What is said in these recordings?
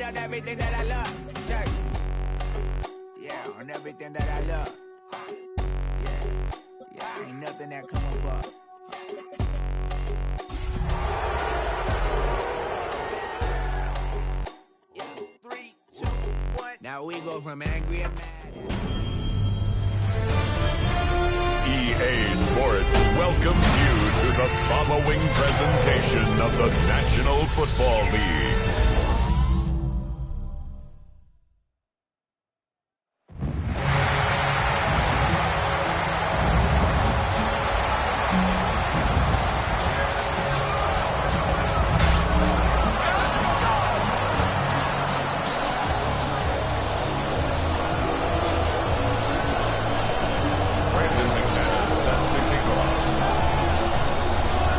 on everything that I love. Check. Yeah, on everything that I love. Yeah, ain't nothing that come above. Yeah, 3, 2, 1. Now we go from angry and mad. EA Sports welcomes you to the following presentation of the National Football League.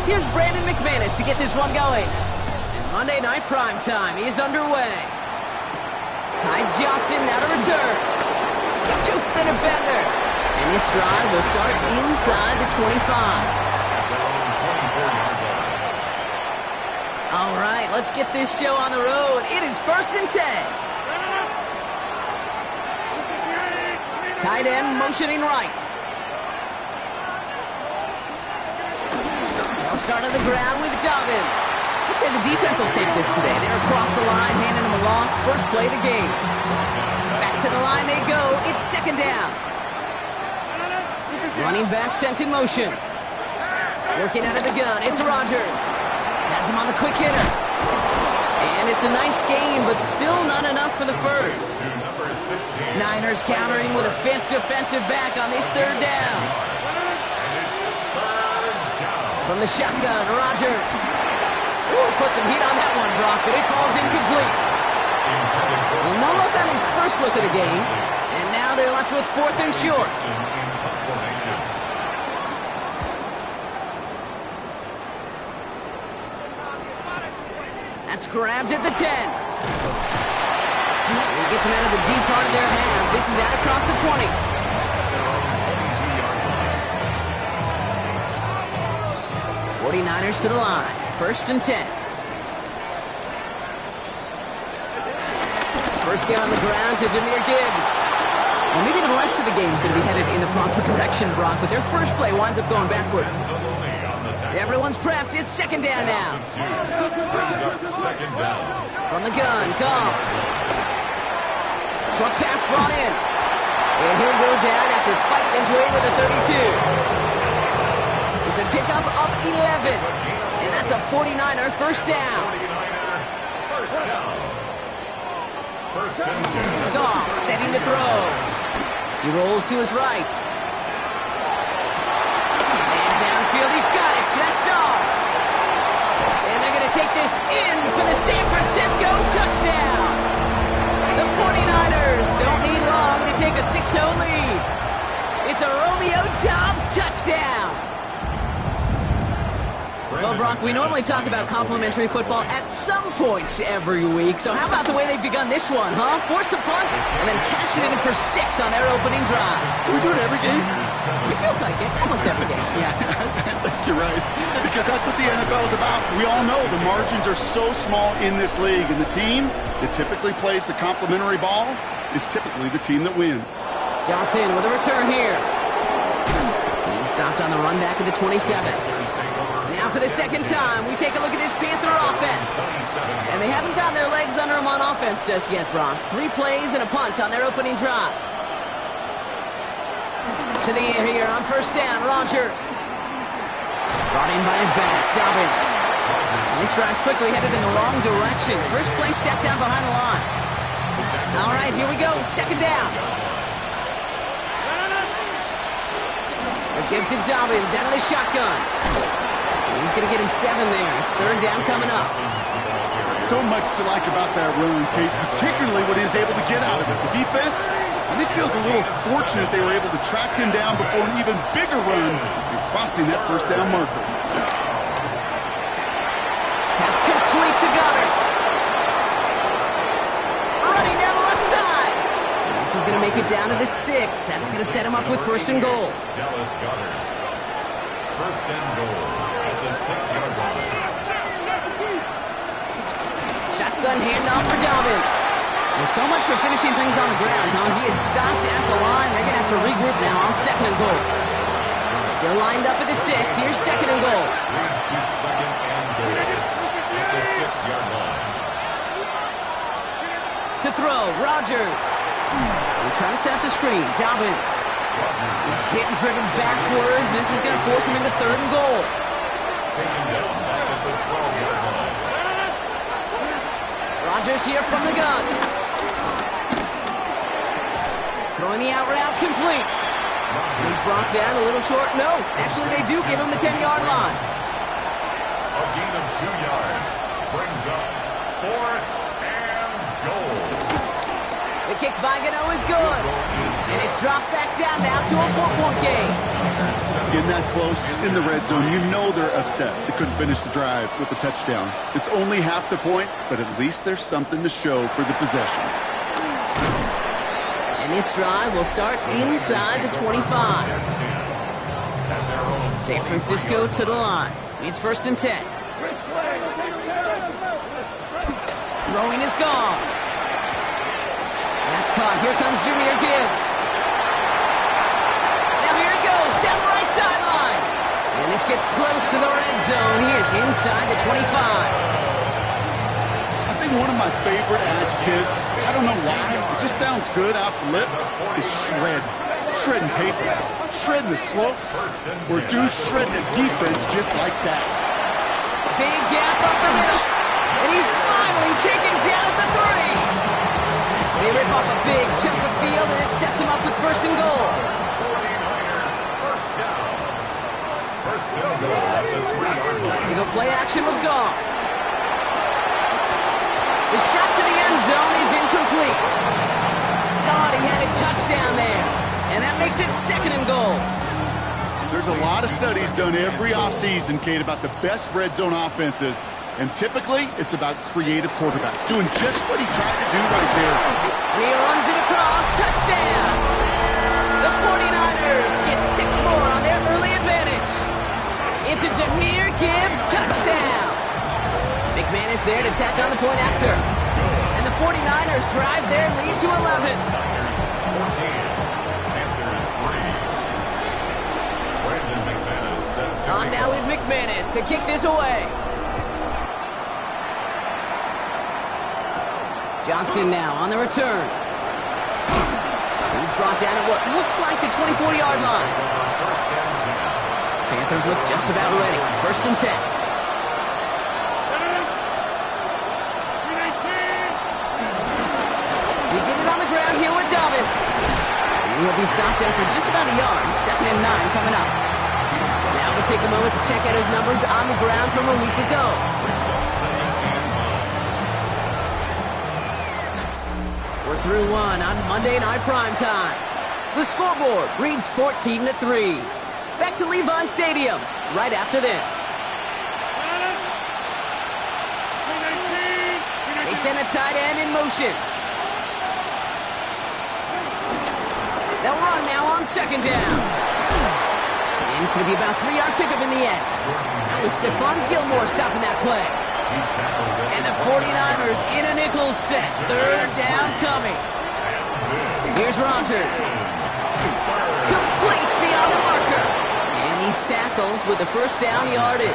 Here's Brandon McManus to get this one going. Monday Night Primetime is underway. Ty Johnson now to return. Juke the defender. And this drive will start inside the 25. All right, let's get this show on the road. It is 1st and 10. Tight end motioning right. They'll start on the ground with Dobbins. I'd say the defense will take this today. They're across the line, handing them a loss. First play of the game. Back to the line they go. It's 2nd down. Running back sent in motion. Working out of the gun. It's Rodgers. Has him on the quick hitter. And it's a nice game, but still not enough for the first. Niners countering with a 5th defensive back on this 3rd down. From the shotgun, Rodgers. Ooh, put some heat on that one, Brock, but it falls incomplete. Well, no look on his first look of the game, and now they're left with 4th and short. That's grabbed at the 10. He gets him out of the deep part of their half. This is out across the 20. 49ers to the line. 1st and 10. First get on the ground to Jahmyr Gibbs. Well, maybe the rest of the game is going to be headed in the proper direction, Brock, but their first play winds up going backwards. Everyone's prepped. It's 2nd down now. From the gun, Cobb. Short pass brought in. And he'll go down after fighting his way to the 32. It's a pickup of 11. And that's a 49er first down. Goff setting to throw. He rolls to his right. And downfield, he's got it. That's Dobbs. And they're going to take this in for the San Francisco touchdown. The 49ers don't need long to take a 6-0 lead. It's a Romeo Dobbs touchdown. Well, Brock, we normally talk about complimentary football at some point every week. So how about the way they've begun this one, huh? Force a punt and then cash it in for 6 on their opening drive. We do it every game. It feels like it. Almost every game. Yeah. I think you're right. Because that's what the NFL is about. We all know the margins are so small in this league. And the team that typically plays the complimentary ball is typically the team that wins. Johnson with a return here. He's stopped on the run back at the 27. Now for the 2nd time, we take a look at this Panther offense. And they haven't gotten their legs under them on offense just yet, Brock. 3 plays and a punt on their opening drive. To the air here on 1st down, Rodgers. Brought in by his back, Dobbins. And this drive's quickly headed in the wrong direction. First play set down behind the line. All right, here we go, 2nd down. Give to Dobbins out of the shotgun. He's going to get him 7 there. It's 3rd down coming up. So much to like about that run, Kate, particularly what he's able to get out of it. The defense, I think, feels a little fortunate they were able to track him down before an even bigger run and crossing that 1st down marker. Pass complete to Goddard. Running down the left side. This is going to make it down to the 6. That's going to set him up with 1st and goal. Dallas Goedert. 1st and goal at the 6-yard line. Shotgun handoff for Dobbins. Well, so much for finishing things on the ground, huh? He is stopped at the line. They're going to have to regroup now on 2nd and goal. Still lined up at the 6. Here's 2nd and goal. Leads to 2nd and goal at the 6-yard line. To throw, Rodgers. They're trying to set up the screen. Dobbins. He's hit and driven backwards. This is going to force him into 3rd and goal. Taken down back at the 12-yard line. Rodgers here from the gun. Throwing the out route complete. And he's brought down a little short. No, actually they do give him the 10-yard line. A gain of 2 yards brings up 4th and goal. The kick by Gano is good. And it's dropped back down now to a 4-point game. Getting that close in the red zone, you know they're upset. They couldn't finish the drive with the touchdown. It's only half the points, but at least there's something to show for the possession. And this drive will start inside the 25. San Francisco to the line. It's 1st and 10. Throwing is gone. That's caught. Here comes Jahmyr Gibbs. Now here he goes down the right sideline. And this gets close to the red zone. He is inside the 25. I think one of my favorite adjectives, I don't know why, it just sounds good off the lips, is shred. Shredding paper, shredding the slopes, or dude shredding the defense just like that. Big gap up the middle. And he's finally taken down at the 3. They rip off a big chunk of field, and it sets him up with 1st and goal. 49ers first down. 1st and goal at the 3-yard line. The play action was gone. The shot to the end zone is incomplete. Thought he had a touchdown there. And that makes it 2nd and goal. There's a lot of studies done every offseason, Kate, about the best red zone offenses. And typically, it's about creative quarterbacks doing just what he tried to do right there. And he runs it across. Touchdown! The 49ers get 6 more on their early advantage. It's a Jahmyr Gibbs touchdown. McManus there to tack on the point after. And the 49ers drive their lead to 11. 14. Panthers 3. Brandon McManus set to On now is McManus to kick this away. Johnson now on the return. He's brought down at what looks like the 24-yard line. Panthers look just about ready. 1st and 10. We get it on the ground here with Dobbins. He'll be stopped after just about a yard. 2nd and 9 coming up. Now we'll take a moment to check out his numbers on the ground from a week ago. We're through 1 on Monday Night Primetime. The scoreboard reads 14-3. Back to Levi Stadium right after this. They send a tight end in motion. They'll run now on 2nd down. And it's going to be about a 3-yard pickup in the end. That was Stephon Gilmore stopping that play. And the 49ers in a nickel set. 3rd down coming. Here's Rodgers. Complete beyond the marker. And he's tackled with the 1st down yardage.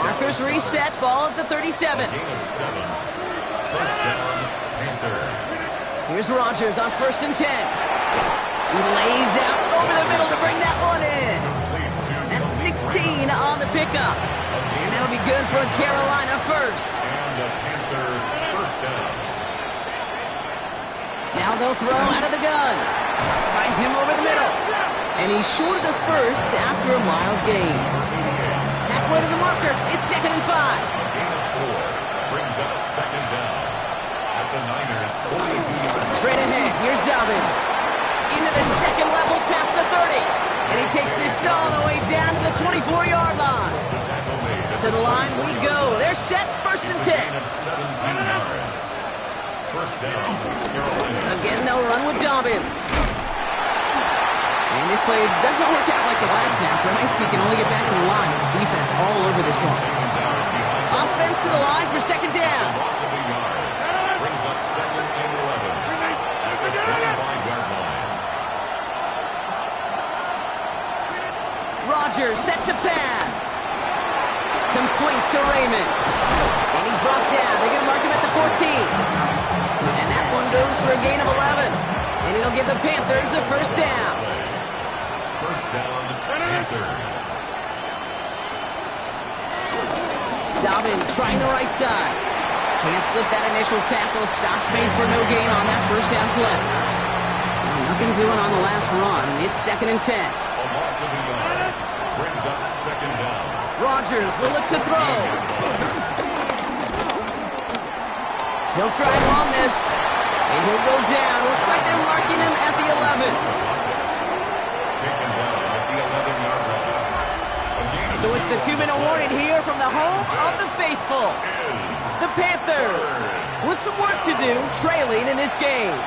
Markers reset, ball at the 37. First down, Panthers. Here's Rodgers on 1st and 10. He lays out over the middle to bring that one in. That's 16 on the pickup. And that'll be good for a Carolina first. And a Panther first down. Now they'll throw out of the gun. Finds him over the middle. And he's short of the 1st after a mild gain. Halfway to the marker. It's 2nd and 5. Gain of 4 brings up 2nd down at the Niners 42. Straight ahead. Here's Dobbins. Into the 2nd level past the 30. And he takes this all the way down to the 24-yard line. To the line we go. They're set. 1st and 10. 17 yards. First down, Carolina. Again, they'll run with Dobbins. And this play doesn't work out like the last snap, right? So he can only get back to the line as the defense all over this one. Offense to the line for 2nd down. Loss of a yard. Brings up 2nd for a gain of 11. And it'll give the Panthers a first down. First down, Panthers. Dobbins trying the right side. Can't slip that initial tackle. Stops made for no gain on that first down play. Nothing doing on the last run. It's 2nd and 10. A loss of a yard. Brings up second down. Rodgers will look to throw. He'll try to run this. And he'll go down. Looks like they're marking him at the 11. Taken down at the 11-yard line. So it's the 2-minute warning here from the home of the faithful. The Panthers with some work to do, trailing in this game.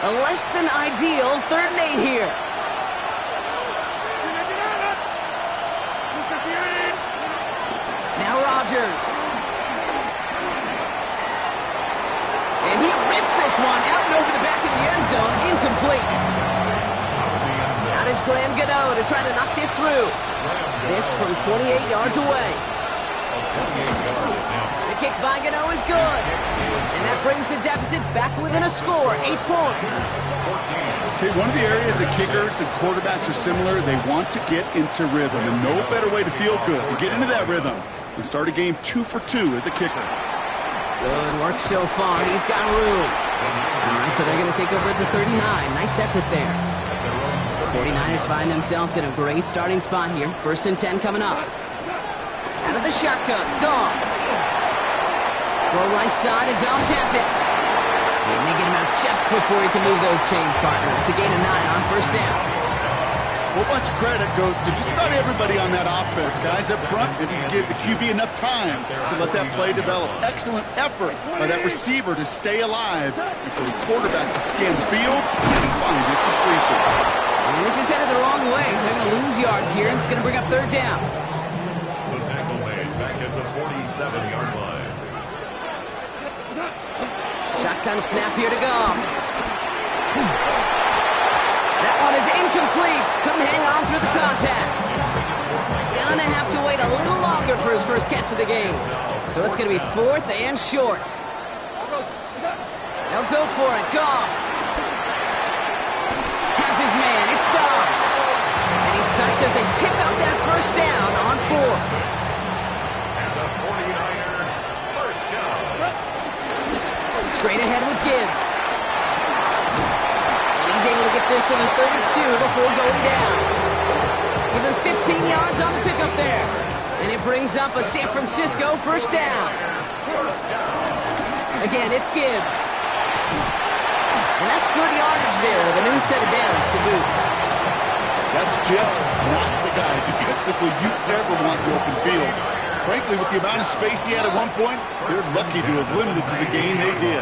A less than ideal 3rd and 8 here. Now Rodgers. And he rips this one out and over the back of the end zone. Incomplete. Out is Graham Gano to try to knock this through. This from 28 yards away. The kick by Gano is good. And that brings the deficit back within a score, 8 points. Okay, one of the areas that kickers and quarterbacks are similar, they want to get into rhythm. And no better way to feel good than get into that rhythm and start a game 2 for 2 as a kicker. Good work so far. He's got room. All right, so they're going to take over at the 39. Nice effort there. The 49ers find themselves in a great starting spot here. 1st and 10 coming up. Out of the shotgun. Gone. Throw right side, and Dobbs has it. And they get him out just before he can move those chains, partner. It's a gain of 9 on 1st down. Well, much credit goes to just about everybody on that offense. Guys up front, if you can give the QB enough time to let that play develop. Excellent effort by that receiver to stay alive and for the quarterback to scan the field and find his completion. And this is headed the wrong way. They're going to lose yards here, and it's going to bring up 3rd down. The tackle made back at the 47-yard line. Shotgun snap here to go. That one is incomplete. Couldn't hang on through the contact. Gonna have to wait a little longer for his first catch of the game. So it's going to be 4th and short. They'll go for it. Goff has his man. It stops. And he's touched as they pick up that first down on 4th. And the 49er first down. Straight ahead with Gibbs. And he's able to get this to the 32 before going down. Even 15 yards on the pickup there. And it brings up a San Francisco first down. Again, it's Gibbs. And that's good yardage there. The new set of downs to boot. That's just not the guy defensively you ever want in the open field. Frankly, with the amount of space he had at one point, they're lucky to have limited to the game they did.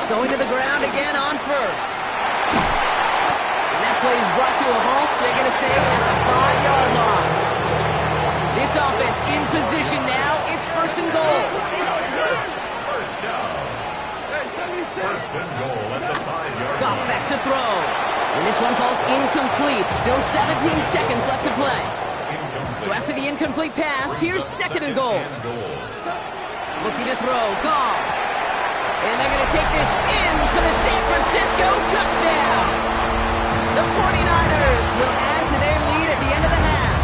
Going to the ground again on 1st. And that play is brought to a halt, so they're going to say at the 5-yard line. This offense in position now. It's 1st and goal. First down. First and goal at the 5-yard Goff line. back to throw. And this one falls incomplete. Still 17 seconds left to play. So after the incomplete pass, here's 2nd and goal. Looking to throw. Goff. And they're going to take this in for the San Francisco touchdown. The 49ers will add to their lead at the end of the half.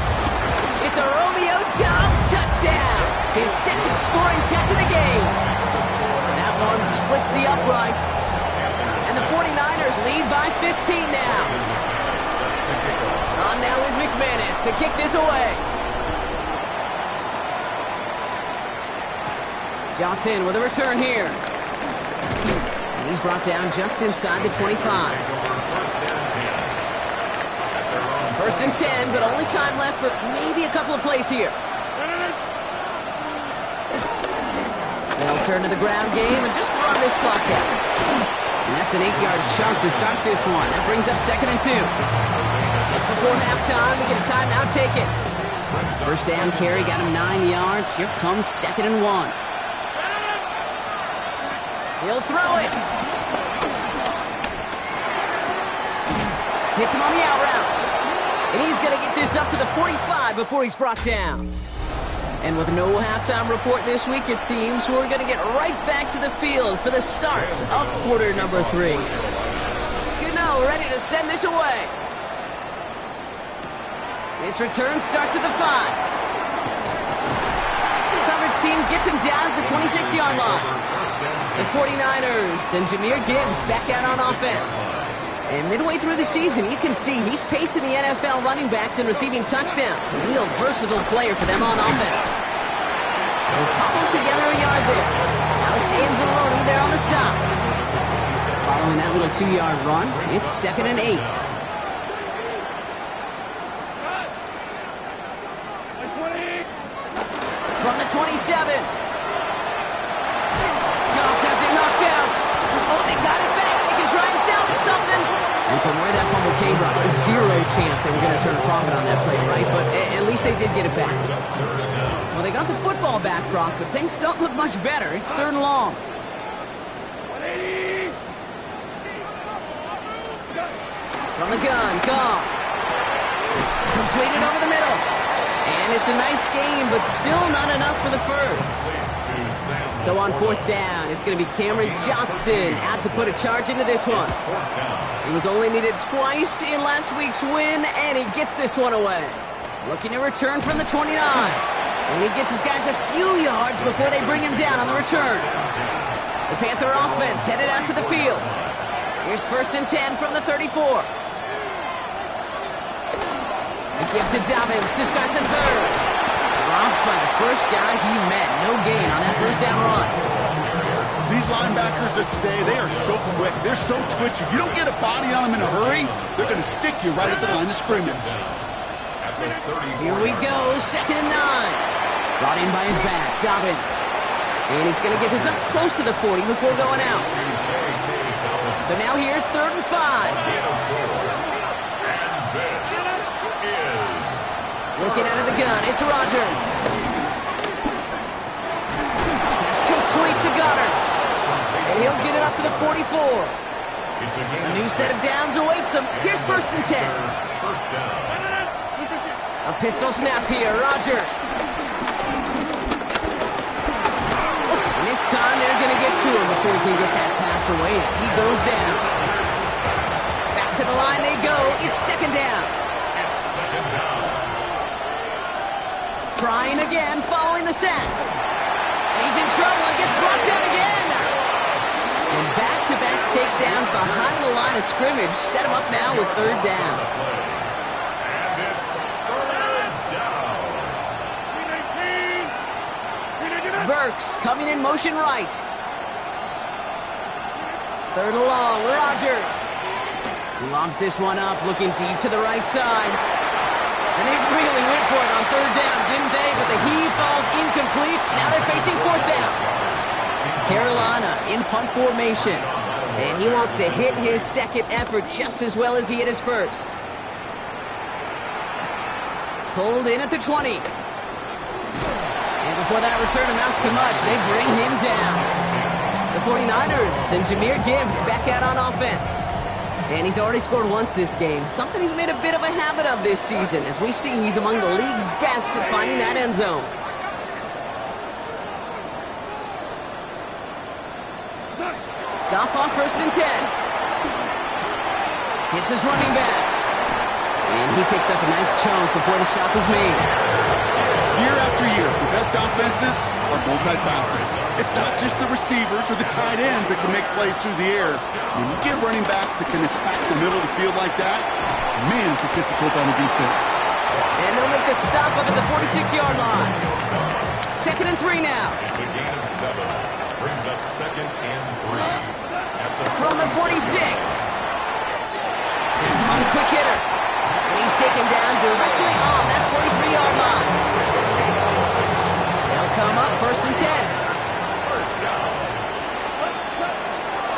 It's a Romeo Doubs touchdown. His 2nd scoring catch of the game. That one splits the uprights. And the 49ers lead by 15 now. On now is McManus to kick this away. Johnson with a return here. And he's brought down just inside the 25. 1st and 10, but only time left for maybe a couple of plays here. They'll turn to the ground game and just run this clock out. And that's an 8-yard chunk to start this one. That brings up 2nd and 2. Just before halftime, we get a timeout taken. First down carry got him 9 yards. Here comes 2nd and 1. He'll throw it. Hits him on the out route. And he's going to get this up to the 45 before he's brought down. And with no halftime report this week, it seems, we're going to get right back to the field for the start of quarter number 3. Gano ready to send this away. This return starts at the 5. The coverage team gets him down at the 26-yard line. The 49ers and Jahmyr Gibbs back out on offense. And midway through the season, you can see he's pacing the NFL running backs and receiving touchdowns. A real versatile player for them on offense. They'll cobble together a yard there. Alex Anzalone there on the stop. Following that little 2-yard run, it's 2nd and 8. From the 27. Goff has it knocked out. Oh, they got it back. They can try and salvage something. And from where that fumble came from, a 0 chance they were going to turn a profit on that play, right? But at least they did get it back. Well, they got the football back, Brock, but things don't look much better. It's 3rd and long. From the gun, Goff. Completed over the middle. And it's a nice game, but still not enough for the first. So on 4th down, it's going to be Cameron Johnston out to put a charge into this one. He was only needed twice in last week's win, and he gets this one away. Looking to return from the 29. And he gets his guys a few yards before they bring him down on the return. The Panther offense headed out to the field. Here's 1st and 10 from the 34. A give to Dobbins to start the 3rd. Dropped by the first guy he met. No gain on that 1st down run. These linebackers of today, they are so quick. They're so twitchy. You don't get a body on them in a hurry, they're going to stick you right at the line of scrimmage. Here we go, 2nd and 9. Brought in by his back, Dobbins. And he's going to get this up close to the 40 before going out. So now here's 3rd and 5. Looking out of the gun, it's Rodgers. That's complete to Goddard. And he'll get it up to the 44. A new set of downs awaits him. Here's 1st and 10. A pistol snap here, Rodgers. And this time they're going to get to him before he can get that pass away as he goes down. Back to the line they go. It's 2nd down. Trying again, following the sack. He's in trouble and gets brought down again. And back-to-back takedowns behind the line of scrimmage set him up now with 3rd down. Burks coming in motion right. 3rd and long, Rodgers. He lobs this one up, looking deep to the right side. And they really went for it on 3rd down, didn't they? But the heave falls incomplete. Now they're facing 4th down. Carolina in punt formation. And he wants to hit his 2nd effort just as well as he hit his 1st. Pulled in at the 20. And before that return amounts to much, they bring him down. The 49ers and Jahmyr Gibbs back out on offense. And he's already scored once this game, something he's made a bit of a habit of this season. As we see, he's among the league's best at finding that end zone. Goff off 1st and 10. Hits his running back. And he picks up a nice chunk before the stop is made. Year after year, the best offenses are multifaceted. It's not just the receivers or the tight ends that can make plays through the air. When you get running backs that can attack the middle of the field like that, man, is it difficult on the defense. And they'll make the stop up at the 46-yard line. 2nd and 3 now. It's a gain of 7. Brings up 2nd and 3. From the 46. It's on a quick hitter. And he's taken down directly on that 43-yard line. They'll come up 1st and 10.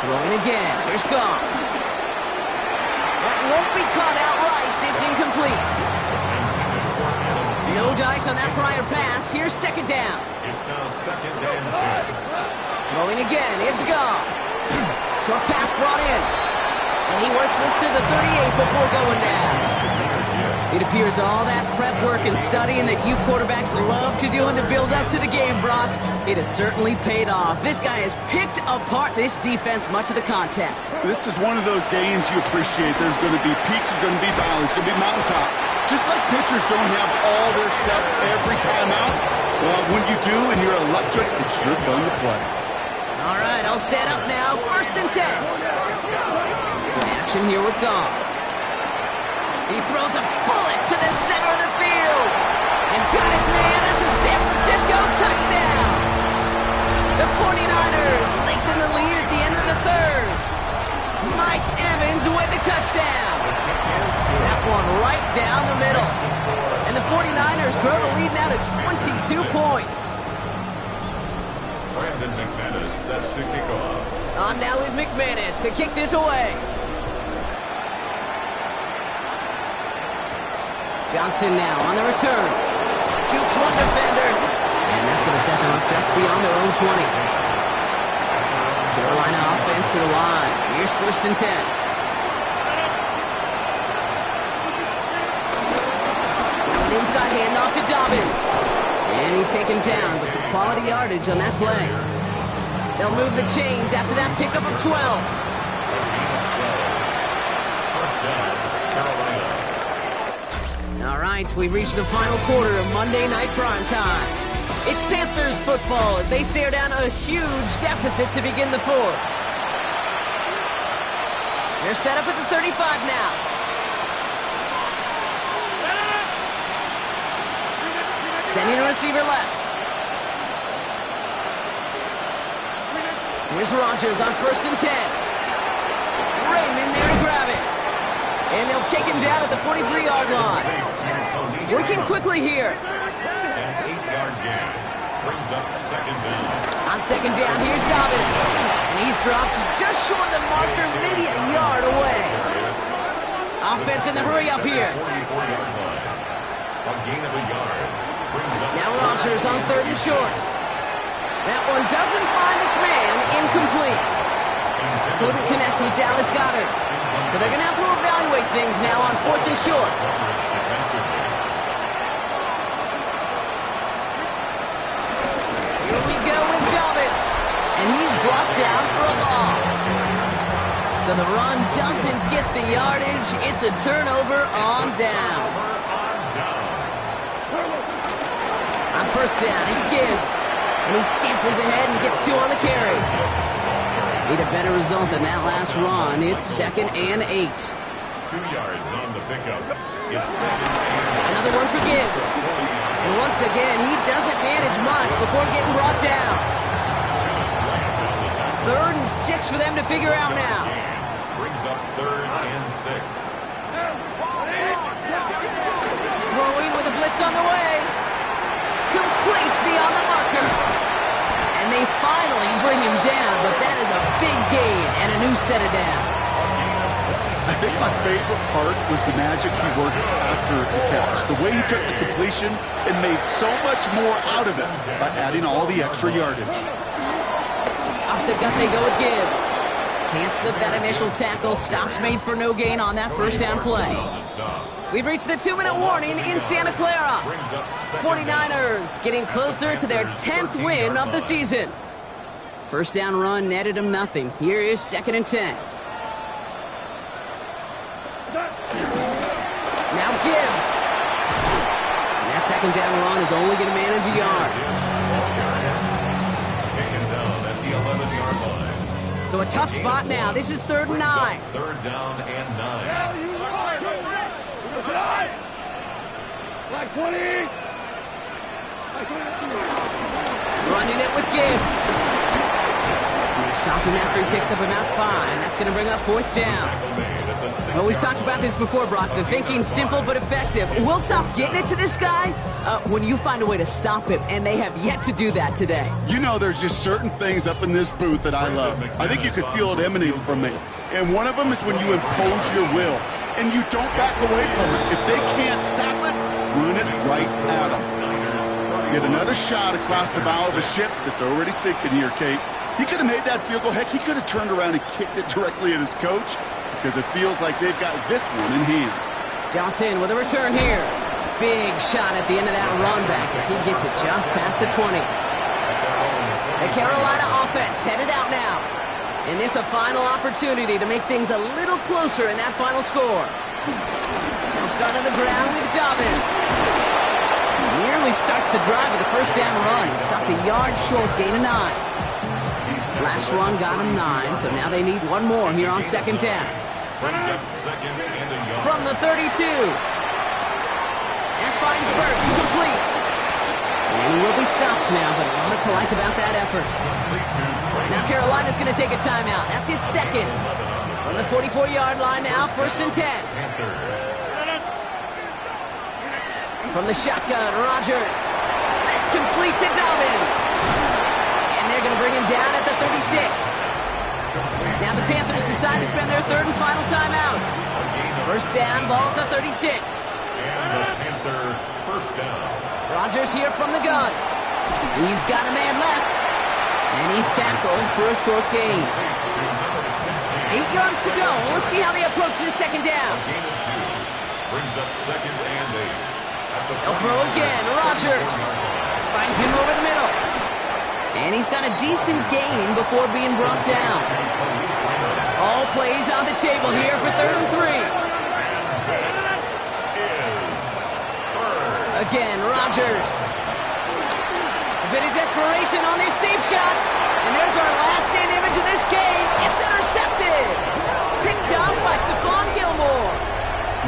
Throwing again. Here's Goff. That won't be caught outright. It's incomplete. No dice on that prior pass. Here's 2nd down. It's now 2nd and 10. Throwing again. It's Goff. Short pass brought in. And he works this to the 38 before going down. It appears all that prep work and studying that you quarterbacks love to do in the build-up to the game, Brock, it has certainly paid off. This guy has picked apart this defense much of the contest. This is one of those games you appreciate. There's going to be peaks, there's going to be valleys, there's going to be mountaintops. Just like pitchers don't have all their stuff every time out, well, when you do and you're electric, it's sure fun to play. All right, I'll set up now. 1st and 10. Action here with Goff. He throws a bullet to the center of the field. And got his man. That's a San Francisco touchdown. The 49ers lengthen the lead at the end of the 3rd. Mike Evans with the touchdown. That one right down the middle. And the 49ers grow the lead now to 22 points. Brandon McManus set to kick off. On now is McManus to kick this away. Johnson now on the return. Jukes one defender. And that's going to set them up just beyond their own 20. Carolina offense to the line. Here's 1st and 10. Now an inside handoff to Dobbins. And he's taken down, but some quality yardage on that play. They'll move the chains after that pickup of 12. First down, Carolina. All right, we've reached the final quarter of Monday Night Primetime. It's Panthers football as they stare down a huge deficit to begin the 4th. They're set up at the 35 now. Sending a receiver left. Here's Rodgers on 1st and 10. Raymond there to grab it. And they'll take him down at the 43-yard line. Working quickly here. An 8-yard gain brings up 2nd down. On 2nd down, here's Dobbins. And he's dropped just short of the marker, maybe a yard away. Offense in the hurry up here. 44-yard line. A gain of a yard brings up. Now Rodgers on 3rd and short. That one doesn't find its man. Incomplete. Couldn't connect with Dallas Goedert. So they're going to have to evaluate things now on 4th and short. Here we go with Dobbins. And he's brought down for a loss. So the run doesn't get the yardage. It's a turnover on down. On 1st down, it's Gibbs. And he scampers ahead and gets 2 on the carry. Need a better result than that last run. It's 2nd and 8. 2 yards on the pickup. It's 2nd and 8. Another one for Gibbs. And once again, he doesn't manage much before getting brought down. 3rd and 6 for them to figure out now. Brings up 3rd and 6. Throwing with a blitz on the way. Complete beyond the marker. And they finally bring him down, but that is a big gain and a new set of downs. I think my favorite part was the magic he worked after the catch. The way he took the completion and made so much more out of it by adding all the extra yardage. Off the gut they go with Gibbs. Can't slip that initial tackle. Stops made for no gain on that 1st down play. We've reached the 2-minute warning in Santa Clara. 49ers getting closer to their 10th win of the season. 1st down run netted them nothing. Here is 2nd and 10. Now Gibbs. And that 2nd down run is only going to manage a yard. Taken down at the 11-yard line. So a tough spot now. This is 3rd and 9. 3rd down and 9. Like 20. Running it with Gibbs. And they stop him after he picks up about 5. That's going to bring up 4th down. Well, we've talked about this before, Brock. The thinking's simple but effective. We'll stop getting it to this guy when you find a way to stop him, and they have yet to do that today. You know, there's just certain things up in this booth that I love. I think you could feel it emanating from me. And one of them is when you impose your will, and you don't back away from it. If they can't stop it, run it right at them. Get another shot across the bow of the ship that's already sinking here, Kate. He could have made that field goal. Heck, he could have turned around and kicked it directly at his coach because it feels like they've got this one in hand. Johnson with a return here. Big shot at the end of that run back as he gets it just past the 20. The Carolina offense headed out now. And this a final opportunity to make things a little closer in that final score. They'll start on the ground with Dobbins. Nearly starts the drive with the first down run. Stopped a yard short, gain of 9. Last run got him 9, so now they need one more here on second down. From the 32. And finds Burks complete. And he will be stopped now, but a lot to like about that effort. Now Carolina's going to take a timeout. That's its second. From the 44-yard line now, 1st and 10. From the shotgun, Rodgers. That's complete to Dobbins. And they're going to bring him down at the 36. Now the Panthers decide to spend their third and final timeout. First down, ball at the 36. And the Panther first down. Rodgers here from the gun. He's got a man left. And he's tackled for a short gain. 8 yards to go. Let's see how they approach this second down. Brings up second and 8. They'll throw again. Rodgers finds him over the middle. And he's got a decent gain before being brought down. All plays on the table here for 3rd and 3. Again, Rodgers. A bit of desperation on this deep shot. And there's our last stand image of this game. It's intercepted. Picked up by Stephon Gilmore.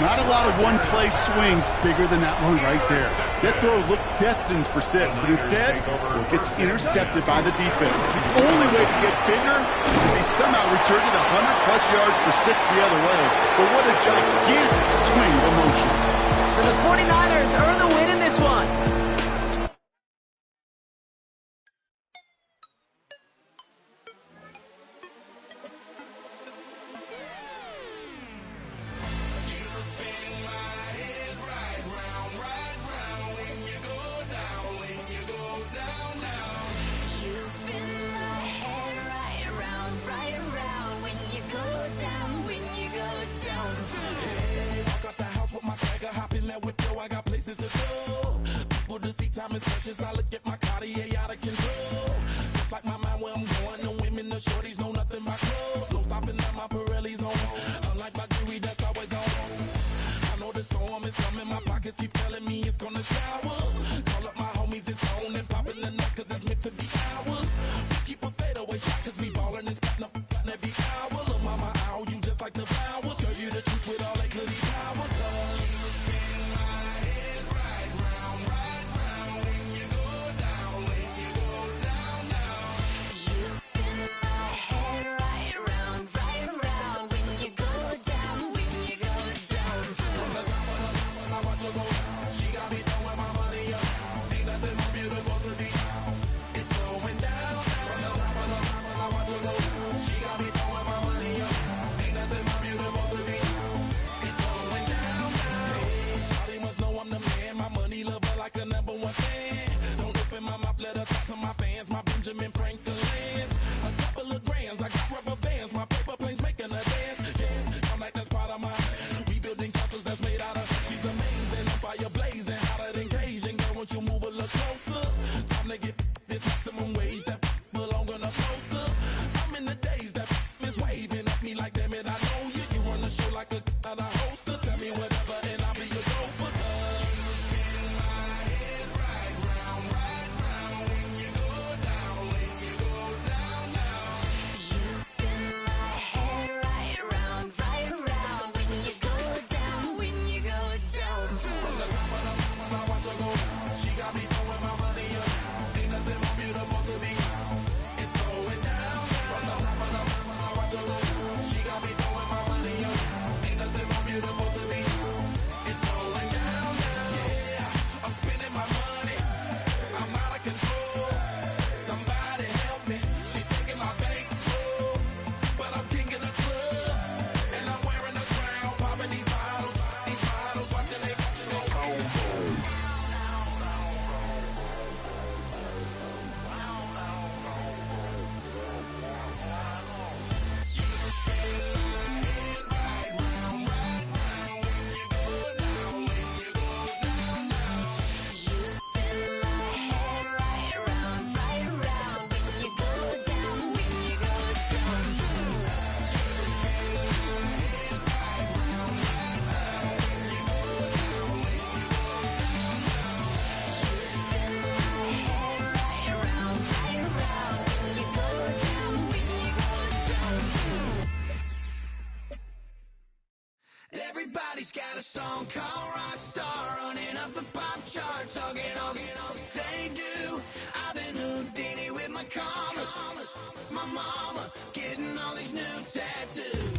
Not a lot of one-play swings bigger than that one right there. That throw looked destined for 6, and instead, it gets intercepted by the defense. The only way to get bigger is if he somehow returned it 100-plus yards for 6 the other way. But what a gigantic swing of motion. So the 49ers earn the win in this one. Everybody's got a song called Rockstar, running up the pop charts, talking all they do. I've been Houdini with my commas, my mama getting all these new tattoos.